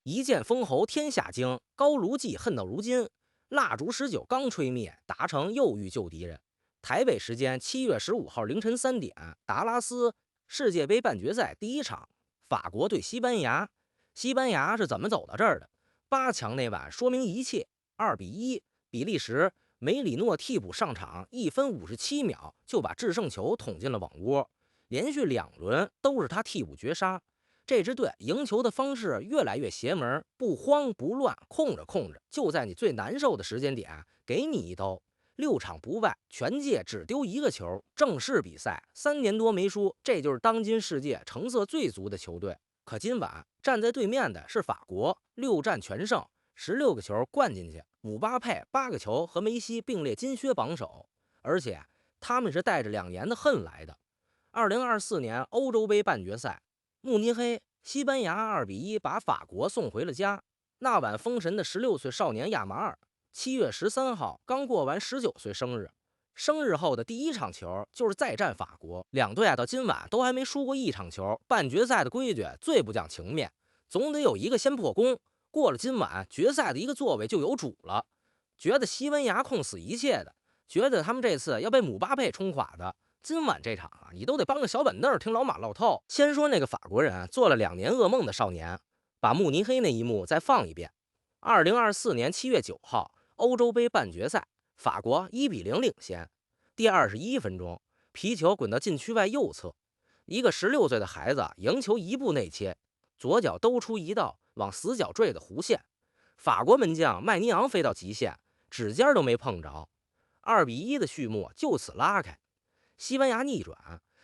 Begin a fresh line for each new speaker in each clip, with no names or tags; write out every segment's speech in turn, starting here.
一劍封喉天下驚，高盧記恨到如今。蠟燭19剛吹滅，達成又遇救敵人。台北時間7月15號凌晨3點，達拉斯世界杯半決賽第一場，法國對西班牙。西班牙是怎麼走到這兒的？8強那晚說明一切，2-1，比利時梅里諾替補上場1分57秒就把制胜球捅進了網窩，連續2輪都是他替補絕殺。這支隊贏球的方式越來越邪門，不慌不亂，控着，就在你最難受的時间點給你一刀。6場不敗，全届只丟1個球，正式比賽3年多沒輸，這就是當今世界成色最足的球队。可今晚站在对面的是法國，6戰全勝，16個球灌進去，姆巴佩8個球和梅西並列金靴榜首，而且他们是带着2年的恨來的。2024年歐洲杯半決賽，慕尼黑，西班牙2-1把法國送回了家。那晚封神的16歲少年亞馬爾，7月13號剛過完19歲生日，生日後的第一場球就是再戰法國。兩隊到今晚都還沒輸過1場球。半決賽的規矩最不講情面，總得有一個先破功。過了今晚，決賽的一個座位就有主了。覺得西班牙控死一切的，覺得他們這次要被姆巴佩衝垮的，今晚這場你都得搬個小板凳聽老馬嘮透。先說那個法國人做了2年噩夢的少年，把慕尼黑那一幕再放一遍。2024年7月9號，歐洲杯半決賽，法國1-0領先。第21分鐘，皮球滾到禁區外右側，一個16歲的孩子迎球一步內切，左腳兜出一道往死角墜的弧線，法國門將麥尼昂飛到極限，指尖都沒碰着。2-1的序幕就此拉開。西班牙逆轉，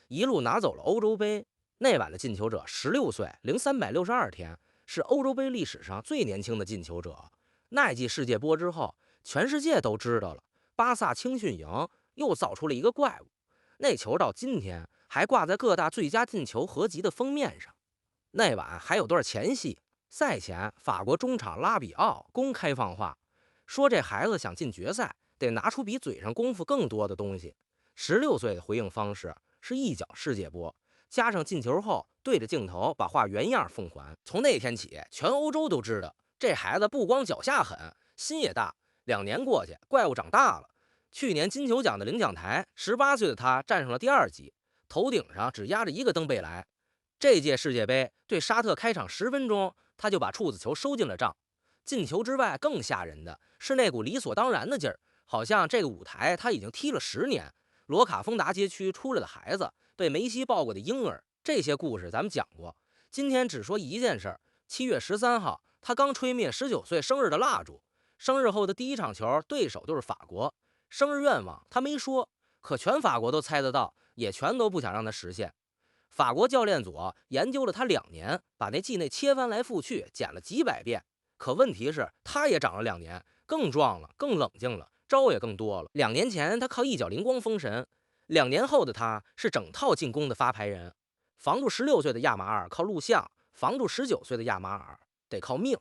一路拿走了歐洲杯。那晚的進球者16歲零362天，是歐洲杯歷史上最年輕的進球者。那季世界波之後，全世界都知道了，巴薩青訓營又造出了一個怪物。那球到今天還掛在各大最佳進球合集的封面上。那晚還有段前戲，賽前法國中場拉比奧公開放話，說這孩子想進決賽，得拿出比嘴上功夫更多的東西。16歲的回應方式是一腳世界波，加上進球後對着鏡頭把話原樣奉還。從那天起，全歐洲都知道這孩子不光腳下狠，心也大。2年過去，怪物長大了。去年金球獎的領獎台，18歲的他站上了第2級，頭頂上只壓着一個登貝萊。這屆世界杯對沙特開場10分鐘，他就把處子球收進了賬。進球之外，更嚇人的是那股理所當然的勁兒，好像這個舞台他已經踢了10年。羅卡豐達街區出來的孩子，被梅西抱過的嬰兒，這些故事咱們講過。今天只說一件事，7月13號，他剛吹滅19歲生日的蠟燭。生日後的第一場球，對手就是法國。生日願望他沒說，可全法國都猜得到，也全都不想讓他實現。法國教練組研究了他2年，把那季內切翻來覆去，剪了幾百遍。可問題是，他也長了2年，更壯了，更冷靜了。招也更多了。2年前他靠一腳靈光封神，2年後的他是整套進攻的發牌人。防住16歲的亞馬爾靠錄像，防住19歲的亞馬爾得靠命。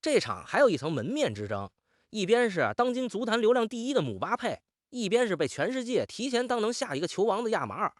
這場還有一層門面之爭，一邊是當今足壇流量第1的姆巴佩，一邊是被全世界提前當成下一個球王的亞馬爾。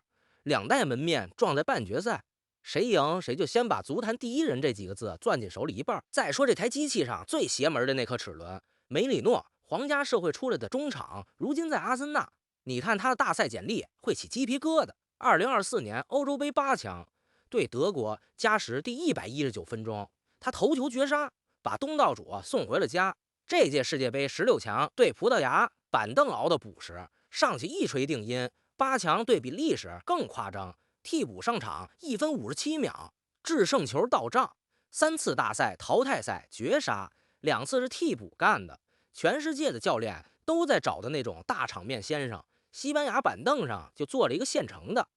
2代門面撞在半決賽，誰贏誰就先把足壇第1人這幾個字攥進手裡一半。再說這台機器上最邪門的那顆齒輪，梅里諾，皇家社會出來的中場，如今在阿森納，你看他的大賽簡歷會起雞皮疙瘩。2024年歐洲杯8強對德國，加時第119分鐘，他頭球絕殺，把東道主送回了家。這屆世界杯16強對葡萄牙，板凳熬到補時，上去一錘定音。8強對比利時更誇張，替補上場1分57秒，制勝球到賬。3次大賽淘汰賽絕殺，2次是替補幹的。全世界的教練都在找的那種大場面先生，西班牙板凳上就做了一個现成的。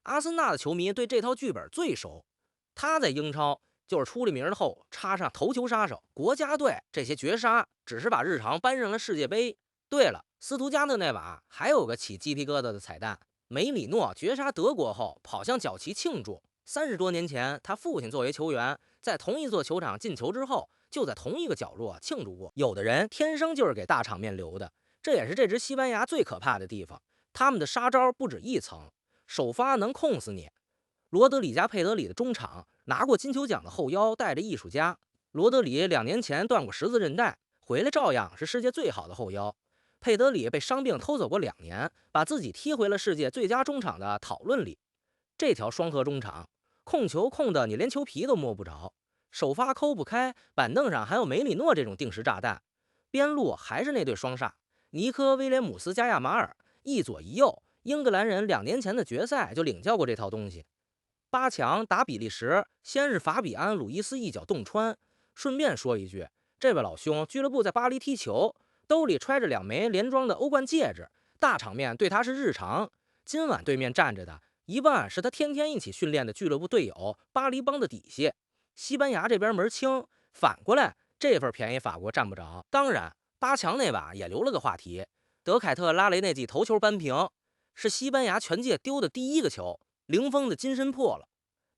阿森納的球迷對這套劇本最熟，他在英超就是出了名的後插上頭球殺手。國家隊這些絕殺只是把日常搬上了世界杯。對了，斯圖加特那晚還有個起雞皮疙瘩的彩蛋，梅里諾絕殺德國後跑向角旗慶祝。30多年前，他父親作為球員，在同一座球場進球之後，就在同一個角落慶祝過。有的人天生就是給大场面留的，這也是這支西班牙最可怕的地方。他们的殺招不止一層，首發能控死你。羅德里加佩德里的中場拿過金球獎的後腰帶着藝術家，羅德里2年前斷過十字韌帶，回来照樣是世界最好的后腰。佩德里被伤病偷走过2年，把自己踢回了世界最佳中场的讨論里。这条双核中场控球控的你连球皮都摸不着，首发抠不开，板凳上还有梅里诺这种定时炸弹。边路还是那对双煞，尼科威廉姆斯加亚马尔，一左一右。英格兰人2年前的决赛就领教过这套东西。8强打比利时，先是法比安·鲁伊斯一脚洞穿。顺便说一句，这位老兄俱樂部在巴黎踢球，兜里揣着2枚连庄的欧冠戒指，大场面对他是日常。今晚对面站着的一半是他天天一起训练的俱乐部队友巴黎帮的底细。西班牙这邊门清，反过来这份便宜法國占不着。当然8强那把也留了个话题，德凯特拉雷那记头球扳平，是西班牙全届丢的第一个球，零封的金身破了。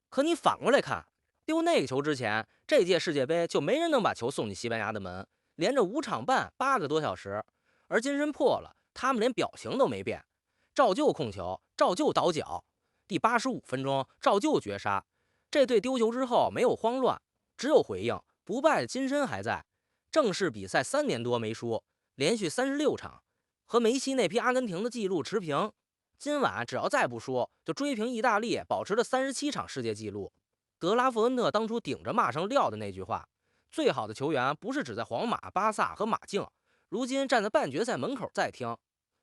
可你反过来看，丢那个球之前，这届世界杯就没人能把球送进西班牙的门，连着5场半8个多小时。而金身破了，他们连表情都没变，照旧控球，照旧倒脚。第85分鐘照旧绝杀。这队丢球之後沒有慌亂，只有回應，不敗的金身還在。正式比賽3年多沒輸，連續36場，和梅西那批阿根廷的記錄持平。今晚只要再不輸，就追平意大利保持的37場世界紀錄。德拉弗恩特當初頂着罵聲撂的那句話，最好的球員不是只在皇馬、巴薩和馬競，如今站在半決賽門口在聽。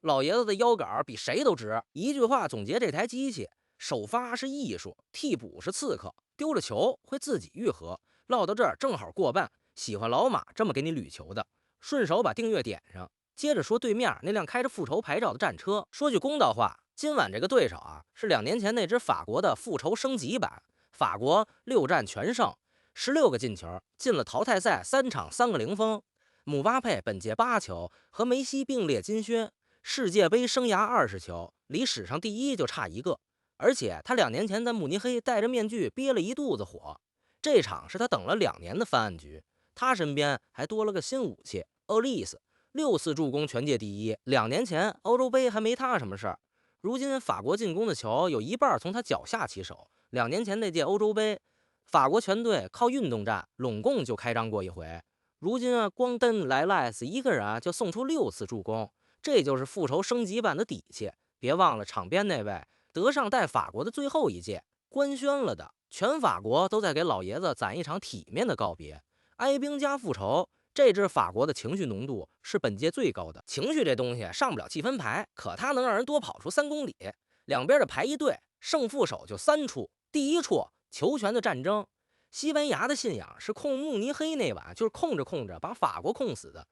老爺子的腰桿比誰都直，一句話總結這台機器：首發是藝術，替補是刺客，丟了球會自己癒合。嘮到這兒正好過半，喜歡老馬這麼給你捋球的，順手把訂閱點上。接着說對面那輛開着復仇牌照的戰車，說句公道話，今晚這個對手啊，是2年前那支法國的復仇升級版。法國6戰全勝，16個進球，進了淘汰賽3場3個零封。姆巴佩本屆8球，和梅西並列金靴，世界杯生涯20球，離史上第一就差1個。而且他2年前在慕尼黑戴着面具憋了一肚子火，這場是他等了2年的翻案局。他身邊還多了個新武器歐利斯，6次助攻全屆第一。2年前歐洲杯還沒他什麼事兒，如今法國進攻的球有一半從他腳下起手。2年前那屆歐洲杯，法國全隊靠運動戰攏共就開張過一回。如今光登萊萊斯一個人就送出6次助攻，這就是復仇升級版的底氣。別忘了場邊那位德尚帶法國的最後一屆官宣了的，全法國都在給老爺子攢一場體面的告別。哀兵加復仇，這支法國的情緒濃度是本屆最高的。情緒這東西上不了積分牌，可它能讓人多跑出3公里。兩邊的排一隊，勝負手就3處。第一處球權的戰爭，西班牙的信仰是控慕尼黑那晚就是控着控着把法國控死的。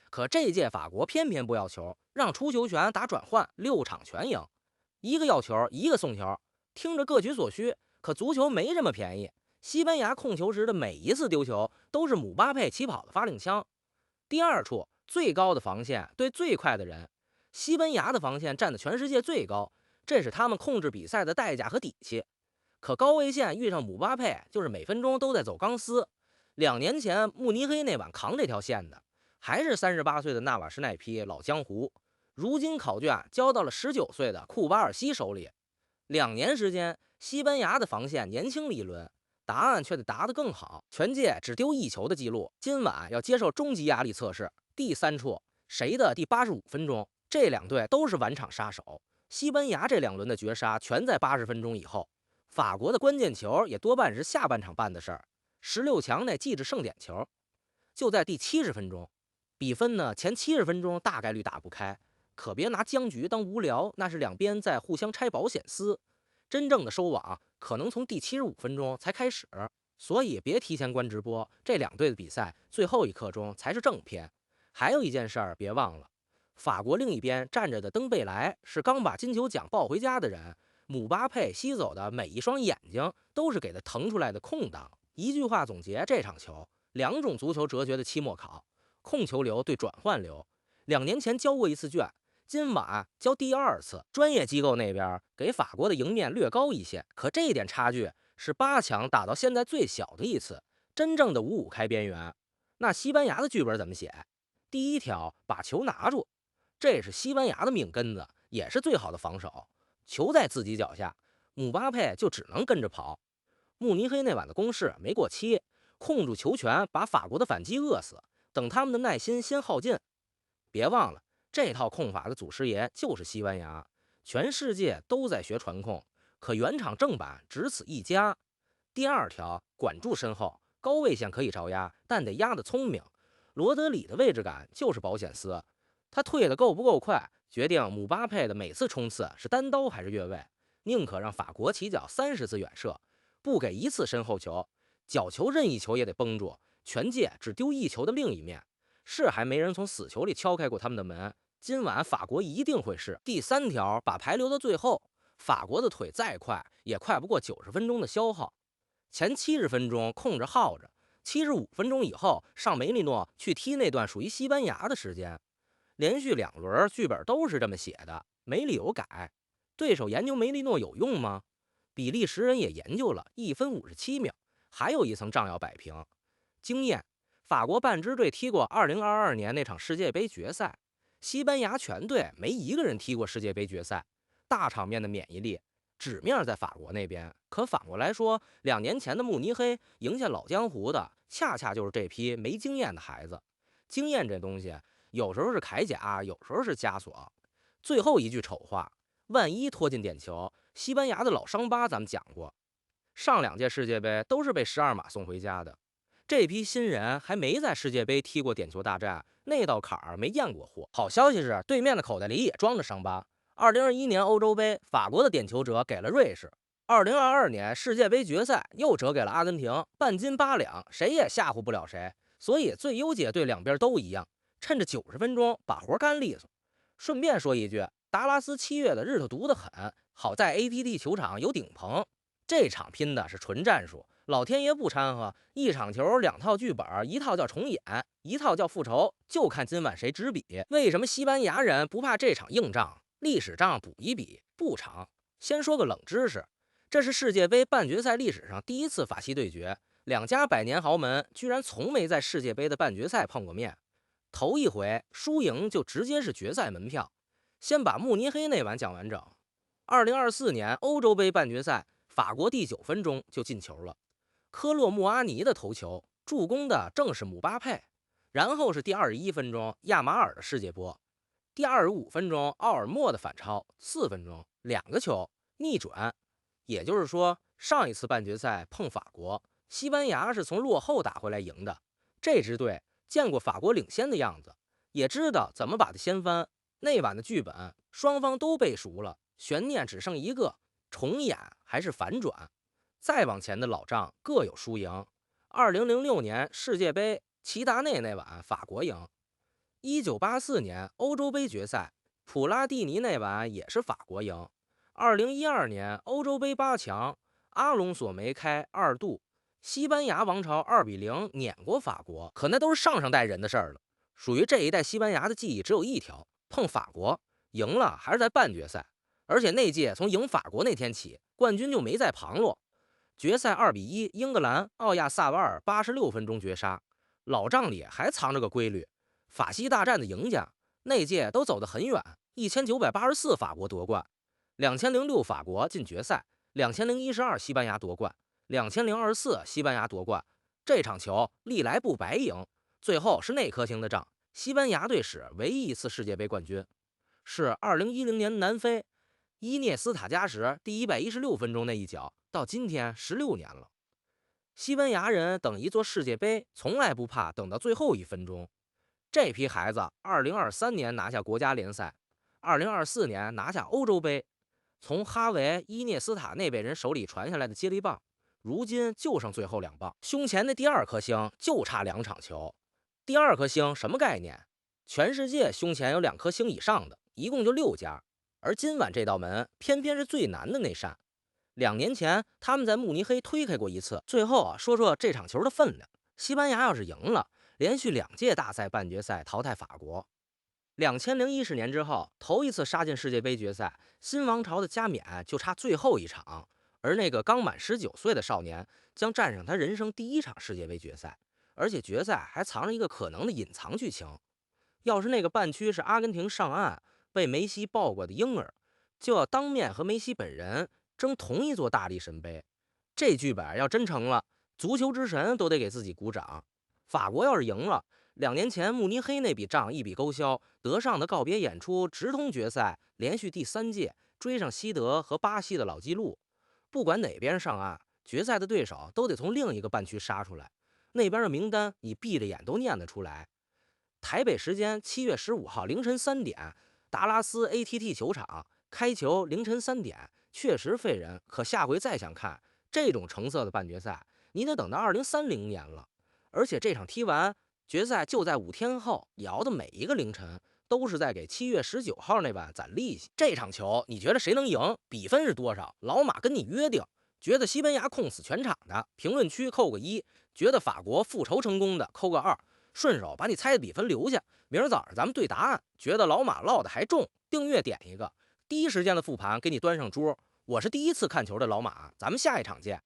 可這屆法國偏偏不要球，讓出球權打轉換，6場全贏。一個要球，一個送球，聽着各取所需。可足球沒這麼便宜，西班牙控球時的每一次丟球都是姆巴佩起跑的發令槍。第二處最高的防線對最快的人，西班牙的防線站得全世界最高，這是他們控制比賽的代價和底氣。可高位線遇上姆巴佩，就是每分鐘都在走鋼絲。2年前慕尼黑那晚扛這條線的，還是38歲的納瓦施奈皮老江湖。如今考卷交到了19歲的庫巴爾西手裡。2年時間，西班牙的防線年輕了一輪，答案卻得答得更好。全屆只丟1球的記錄，今晚要接受終極壓力測試。第3處，誰的第85分鐘？這兩隊都是晚場殺手。西班牙這2輪的絕殺全在80分鐘以後。法國的關鍵球也多半是下半場辦的事兒，16強內記着盛典球，就在第70分鐘，比分呢前70分鐘大概率打不開，可別拿僵局當無聊，那是兩邊在互相拆保險絲，真正的收網可能從第75分鐘才開始，所以別提前關直播，這兩隊的比賽最後一刻鐘才是正片。還有一件事兒別忘了，法國另一邊站着的登貝萊是剛把金球獎抱回家的人。姆巴佩吸走的每一雙眼睛都是給他騰出來的空檔。一句話總結這場球，2種足球哲學的期末考：控球流對轉換流。2年前交過一次卷，今晚交第2次。專業機構那邊給法國的贏面略高一些，可這點差距是8強打到現在最小的一次，真正的5-5開邊緣。那西班牙的劇本怎麼寫？第1條，把球拿住，這是西班牙的命根子，也是最好的防守。球在自己腳下，姆巴佩就只能跟着跑。慕尼黑那晚的攻勢沒過期，控住球權，把法國的反擊扼死，等他們的耐心先耗盡。別忘了，這套控法的祖師爺就是西班牙，全世界都在學傳控，可原廠正版只此一家。第二條，管住身後，高位線可以照压，但得壓得聰明。羅德里的位置感就是保險絲，他退得夠不夠快，決定姆巴佩的每次衝刺是单刀還是越位。寧可讓法國起腳30次遠射，不給一次身後球，角球任意球也得繃住，全界只丟一球的另一面。是還沒人從死球裡敲開過他們的門，今晚法國一定會是。第三條，把牌留到最後，法國的腿再快也快不过90分鐘的消耗。前70分鐘控制耗着，75分鐘以後上梅利諾去踢那段屬于西班牙的時間。連續2輪劇本都是這麼寫的，沒理由改。對手研究梅利諾有用嗎？比利時人也研究了，1分57秒，還有一層障要擺平。經驗，法國半支隊踢過2022年那場世界杯決賽，西班牙全隊沒一個人踢過世界杯決賽，大場面的免疫力紙面在法國那邊，可反過來說，2年前的慕尼黑贏下老江湖的，恰恰就是這批沒經驗的孩子。經驗這東西，有時候是鎧甲，有時候是枷鎖。最後一句醜話，萬一拖進點球，西班牙的老傷疤咱們講過，上2屆世界杯都是被12碼送回家的。這批新人還沒在世界杯踢過點球大戰，那道坎兒沒驗過貨。好消息是，對面的口袋裡也裝着傷疤。2021年歐洲杯，法國的點球折給了瑞士；2022年世界杯決賽又折給了阿根廷，半斤8兩，誰也嚇唬不了誰。所以最優解對两邊都一樣，趁着90分鐘把活幹利索。順便說一句，達拉斯7月的日头毒得很，好在 ATT 球場有頂棚。這場拼的是純戰術，老天爺不摻和，一場球2套劇本，一套叫重演，一套叫復仇，就看今晚誰执笔。為什麼西班牙人不怕這场硬仗？歷史仗補一筆不長。先說個冷知識，這是世界杯半決賽歷史上第一次法西對決，2家百年豪門居然從沒在世界杯的半決賽碰過面。頭一回輸贏就直接是決賽門票。先把慕尼黑那晚講完整。2024年歐洲杯半決賽，法國第9分鐘就進球了，科洛穆阿尼的頭球，助攻的正是姆巴佩。然後是第21分鐘亞馬爾的世界波，第25分鐘奧爾莫的反超，4分鐘2個球逆轉。也就是說，上一次半決賽碰法國，西班牙是从落後打回來贏的。這支隊見過法國領先的樣子，也知道怎麼把它掀翻。那晚的劇本雙方都背熟了，懸念只剩一個，重演還是反轉。再往前的老仗各有輸贏。2006年世界杯齊達內那晚法國贏，1984年歐洲杯決賽普拉蒂尼那晚也是法國贏，2012年歐洲杯8強阿隆索梅開2度，西班牙王朝2-0碾過法國。可那都是上代人的事兒了，屬於這一代西班牙的記憶只有一條，碰法國贏了還是在半決賽，而且那屆從贏法國那天起，冠軍就沒再旁落。決賽2-1英格蘭奧亞薩瓦爾86分鐘絕殺。老賬裡還藏着個規律，法西大戰的贏家那屆都走得很遠，1984法國奪冠，2006法國進決賽，2012西班牙奪冠，2024西班牙奪冠。這場球歷來不白贏，最後是那顆星的仗，西班牙队史唯一一次世界杯冠軍，是2010年南非伊涅斯塔加时第116分鐘那一腳，到今天16年了。西班牙人等一座世界杯，從來不怕等到最後1分鐘。這批孩子2023年拿下國家聯賽，2024年拿下歐洲杯，從哈維、伊涅斯塔那輩人手裡傳下來的接力棒，如今就剩最後2棒。胸前的第2顆星就差2場球。第2顆星什麼概念？全世界胸前有2顆星以上的，一共就6家。而今晚這道門，偏偏是最難的那扇。2年前他們在慕尼黑推開過一次。最後說說這場球的分量，西班牙要是贏了，連續2屆大賽半決賽淘汰法國。2010年之後，頭一次殺進世界杯決賽，新王朝的加冕就差最後一場，而那個剛滿19歲的少年將戰上他人生第1場世界杯決賽，而且決賽還藏着一個可能的隱藏劇情。要是那個半區是阿根廷上岸被梅西抱過的嬰兒，就要當面和梅西本人爭同一座大力神杯。這劇本要真成了，足球之神都得給自己鼓掌。法國要是贏了，2年前慕尼黑那筆賬一筆勾銷，德尚的告別演出直通決賽，連續第3屆追上西德和巴西的老紀錄。不管哪邊上岸，決賽的对手都得從另一個半區殺出來，那邊的名單你閉着眼都念得出來。台北時間7月15號凌晨3點，達拉斯 AT&T 球場開球，凌晨3點，確實費人。可下回再想看這種成色的半決賽，你得等到2030年了。而且這場踢完，決賽就在5天後，你熬的每一個凌晨都是在給7月19號那晚攒利息。這場球你覺得誰能贏？比分是多少？老馬跟你約定。覺得西班牙控死全場的，評論區扣個1；覺得法國復仇成功的，扣個2。順手把你猜的比分留下，明兒早上咱們對答案。覺得老馬落的還重，訂閱點一個，第一時間的復盤給你端上桌。我是第一次看球的老馬，咱們下一場見。